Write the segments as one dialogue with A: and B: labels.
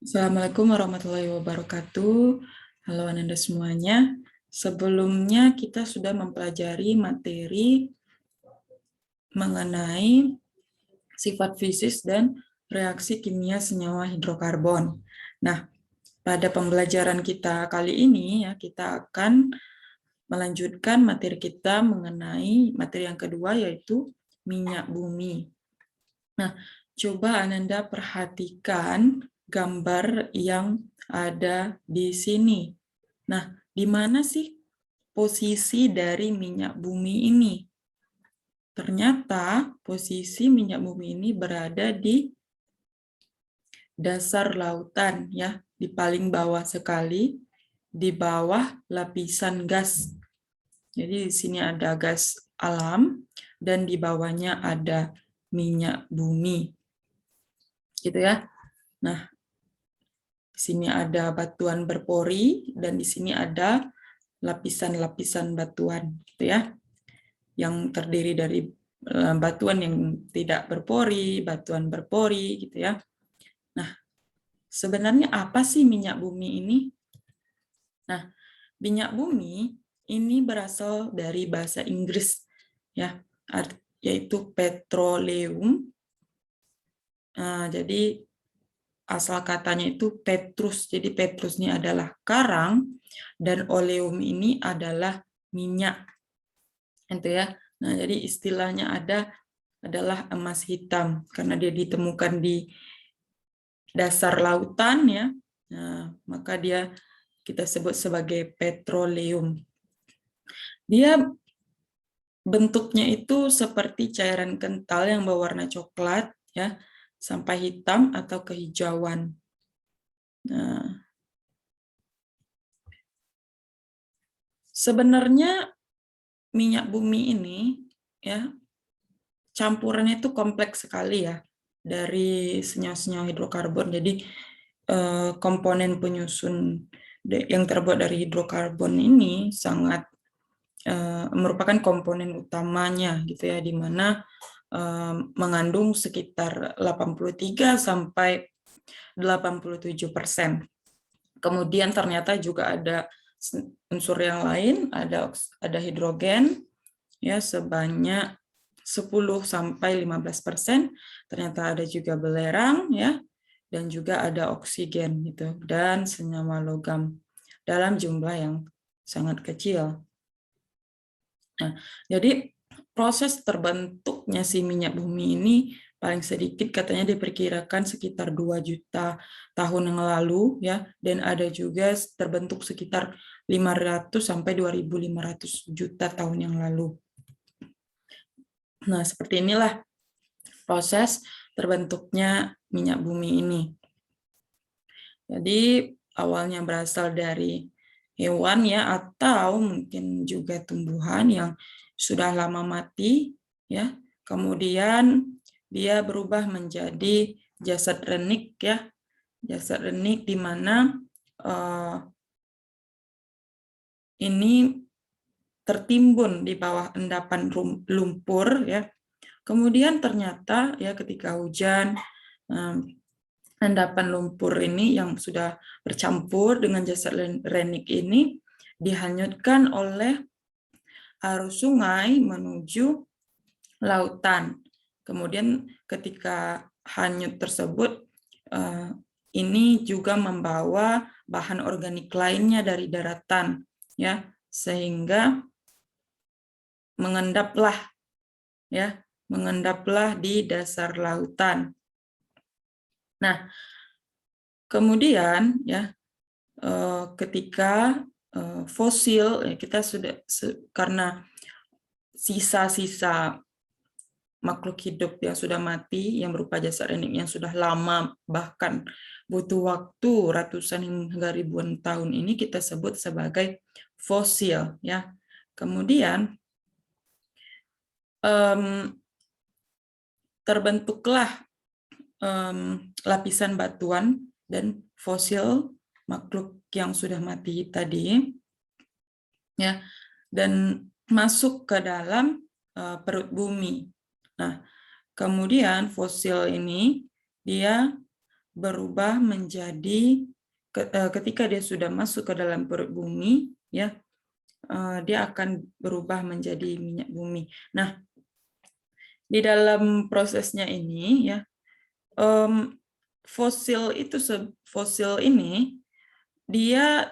A: Assalamualaikum warahmatullahi wabarakatuh. Halo Ananda semuanya. Sebelumnya kita sudah mempelajari materi mengenai sifat fisis dan reaksi kimia senyawa hidrokarbon. Nah, pada pembelajaran kita kali ini ya kita akan melanjutkan materi kita mengenai materi yang kedua yaitu minyak bumi. Nah, coba Ananda perhatikan gambar yang ada di sini. Nah, di mana sih posisi dari minyak bumi ini? Ternyata posisi minyak bumi ini berada di dasar lautan ya, di paling bawah sekali, di bawah lapisan gas. Jadi di sini ada gas alam dan di bawahnya ada minyak bumi. Gitu ya. Nah, di sini ada batuan berpori dan di sini ada lapisan-lapisan batuan, gitu ya, yang terdiri dari batuan yang tidak berpori, batuan berpori, gitu ya. Nah, sebenarnya apa sih minyak bumi ini? Nah, minyak bumi ini berasal dari bahasa Inggris, ya, yaitu petroleum. Jadi asal katanya itu petrus. Jadi petrus ini adalah karang dan oleum ini adalah minyak. Itu ya. Nah, jadi istilahnya adalah emas hitam karena dia ditemukan di dasar lautan ya. Nah, maka kita sebut sebagai petroleum. Dia bentuknya itu seperti cairan kental yang berwarna coklat ya, sampai hitam atau kehijauan. Nah, sebenarnya minyak bumi ini ya campurannya itu kompleks sekali ya dari senyawa-senyawa hidrokarbon. Jadi komponen penyusun yang terbuat dari hidrokarbon ini sangat merupakan komponen utamanya gitu ya, di mana mengandung sekitar 83 sampai 87%. Kemudian ternyata juga ada unsur yang lain, ada hidrogen ya sebanyak 10 sampai 15%. Ternyata ada juga belerang ya, dan juga ada oksigen gitu, dan senyawa logam dalam jumlah yang sangat kecil. Nah, jadi proses terbentuknya si minyak bumi ini paling sedikit katanya diperkirakan sekitar 2 juta tahun yang lalu ya, dan ada juga terbentuk sekitar 500 sampai 2.500 juta tahun yang lalu. Nah, seperti inilah proses terbentuknya minyak bumi ini. Jadi awalnya berasal dari hewan ya, atau mungkin juga tumbuhan yang sudah lama mati ya. Kemudian dia berubah menjadi jasad renik ya. Jasad renik di mana ini tertimbun di bawah endapan lumpur ya. Kemudian ternyata ya ketika hujan endapan lumpur ini yang sudah bercampur dengan jasad renik ini dihanyutkan oleh arus sungai menuju lautan. Kemudian ketika hanyut tersebut ini juga membawa bahan organik lainnya dari daratan ya, sehingga mengendaplah di dasar lautan. Nah, kemudian ya ketika fosil kita sudah karena sisa-sisa makhluk hidup yang sudah mati yang berupa jasad renik yang sudah lama bahkan butuh waktu ratusan hingga ribuan tahun ini kita sebut sebagai fosil ya. Kemudian terbentuklah lapisan batuan dan fosil makhluk yang sudah mati tadi ya, dan masuk ke dalam perut bumi. Nah, kemudian fosil ini dia berubah menjadi ketika dia sudah masuk ke dalam perut bumi, ya, dia akan berubah menjadi minyak bumi. Nah, di dalam prosesnya ini, ya, fosil ini dia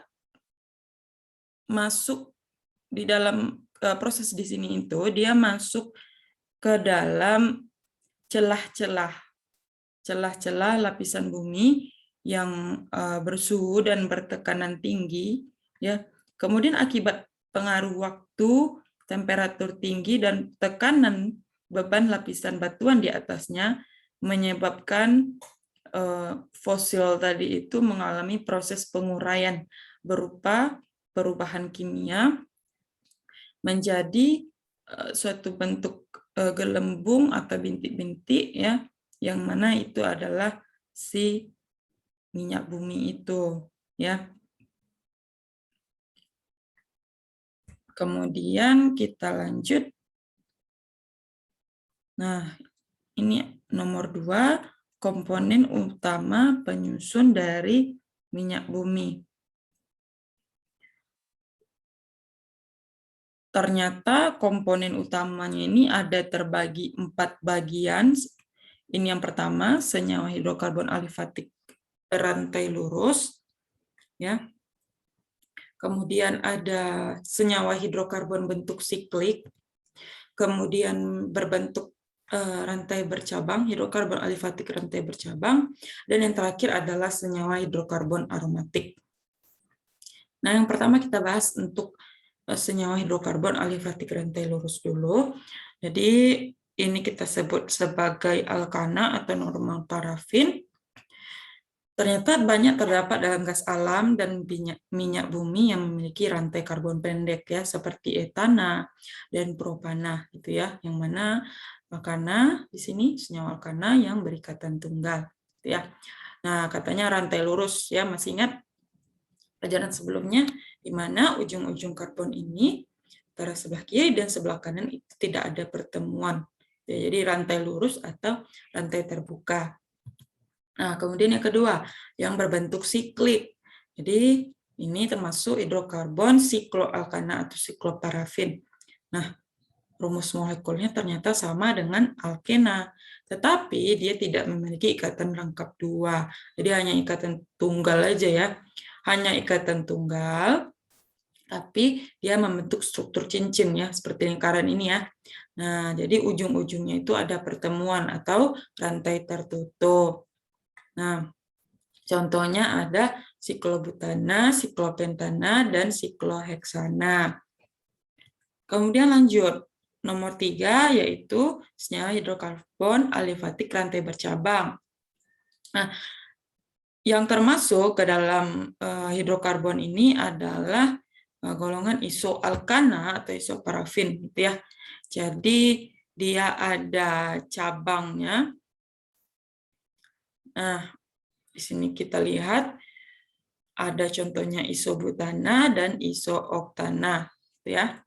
A: masuk di dalam proses di sini itu dia masuk ke dalam celah-celah lapisan bumi yang bersuhu dan bertekanan tinggi, ya. Kemudian akibat pengaruh waktu, temperatur tinggi dan tekanan beban lapisan batuan di atasnya menyebabkan fosil tadi itu mengalami proses penguraian berupa perubahan kimia menjadi suatu bentuk gelembung atau bintik-bintik, ya, yang mana itu adalah si minyak bumi itu, ya. Kemudian kita lanjut. Nah, ini nomor 2, komponen utama penyusun dari minyak bumi. Ternyata komponen utamanya ini ada terbagi 4 bagian. Ini yang pertama, senyawa hidrokarbon alifatik rantai lurus, ya. Kemudian ada senyawa hidrokarbon bentuk siklik, kemudian berbentuk rantai bercabang, hidrokarbon alifatik rantai bercabang, dan yang terakhir adalah senyawa hidrokarbon aromatik. Nah, yang pertama kita bahas untuk senyawa hidrokarbon alifatik rantai lurus dulu. Jadi ini kita sebut sebagai alkana atau normal parafin. Ternyata banyak terdapat dalam gas alam dan minyak bumi yang memiliki rantai karbon pendek, ya, seperti etana dan propana, gitu ya. Yang mana alkana di sini senyawa alkana yang berikatan tunggal, gitu ya. Nah, katanya rantai lurus, ya, masih ingat pelajaran sebelumnya, di mana ujung-ujung karbon ini antara sebelah kiri dan sebelah kanan itu tidak ada pertemuan. Jadi rantai lurus atau rantai terbuka. Nah, kemudian yang kedua, yang berbentuk siklik. Jadi ini termasuk hidrokarbon sikloalkana atau sikloparafin. Nah, rumus molekulnya ternyata sama dengan alkena, tetapi dia tidak memiliki ikatan rangkap 2. Jadi hanya ikatan tunggal aja, ya. Hanya ikatan tunggal, tapi dia membentuk struktur cincin, ya, seperti lingkaran ini, ya. Nah, jadi ujung-ujungnya itu ada pertemuan atau rantai tertutup. Nah, contohnya ada siklobutana, siklopentana, dan sikloheksana. Kemudian lanjut, nomor 3 yaitu senyawa hidrokarbon alifatik rantai bercabang. Nah, yang termasuk ke dalam hidrokarbon ini adalah golongan isoalkana atau isoparafin, gitu ya. Jadi dia ada cabangnya. Nah, di sini kita lihat ada contohnya isobutana dan isooktana, gitu ya.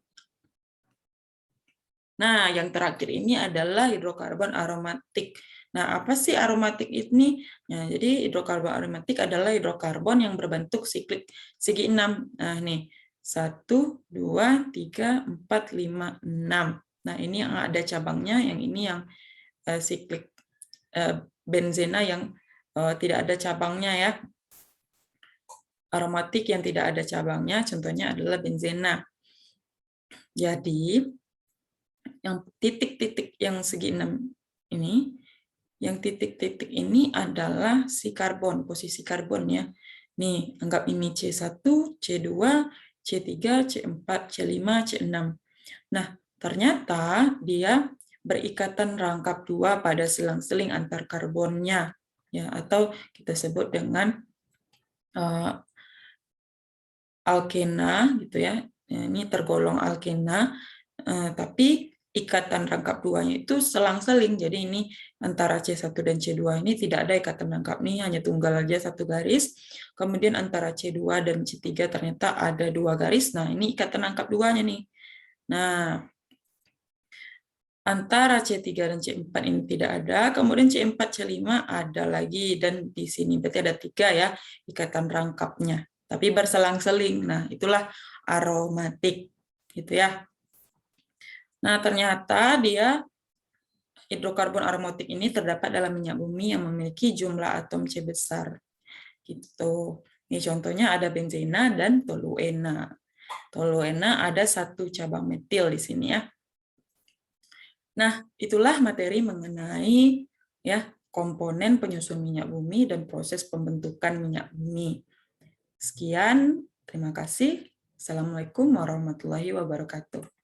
A: Nah, yang terakhir ini adalah hidrokarbon aromatik. Nah, apa sih aromatik ini? Nah, jadi hidrokarbon aromatik adalah hidrokarbon yang berbentuk siklik segi 6. Nah, nih, 1, 2, 3, 4, 5, 6. Nah, ini yang ada cabangnya, yang ini yang siklik benzena yang tidak ada cabangnya, ya. Aromatik yang tidak ada cabangnya, contohnya adalah benzena. Jadi, yang titik-titik yang segi 6 ini, yang titik-titik ini adalah si karbon, posisi karbon, ya. Nih, anggap ini C1, C2, C3, C4, C5, C6. Nah, ternyata dia berikatan rangkap 2 pada selang-seling antar karbonnya, ya, atau kita sebut dengan alkena, gitu ya. Ini tergolong alkena, tapi ikatan rangkap 2-nya itu selang-seling. Jadi ini antara C1 dan C2 ini tidak ada ikatan rangkap nih, hanya tunggal aja satu garis. Kemudian antara C2 dan C3 ternyata ada 2 garis. Nah, ini ikatan rangkap 2-nya nih. Nah, Antara C3 dan C4 ini tidak ada, kemudian C4, C5 ada lagi, dan di sini berarti ada 3 ya ikatan rangkapnya, tapi berselang-seling. Nah, itulah aromatik, gitu ya. Nah, ternyata dia hidrokarbon aromatik ini terdapat dalam minyak bumi yang memiliki jumlah atom C besar. Gitu. Ini contohnya ada benzena dan toluena. Toluena ada 1 cabang metil di sini ya. Nah, itulah materi mengenai ya komponen penyusun minyak bumi dan proses pembentukan minyak bumi. Sekian, terima kasih. Assalamualaikum warahmatullahi wabarakatuh.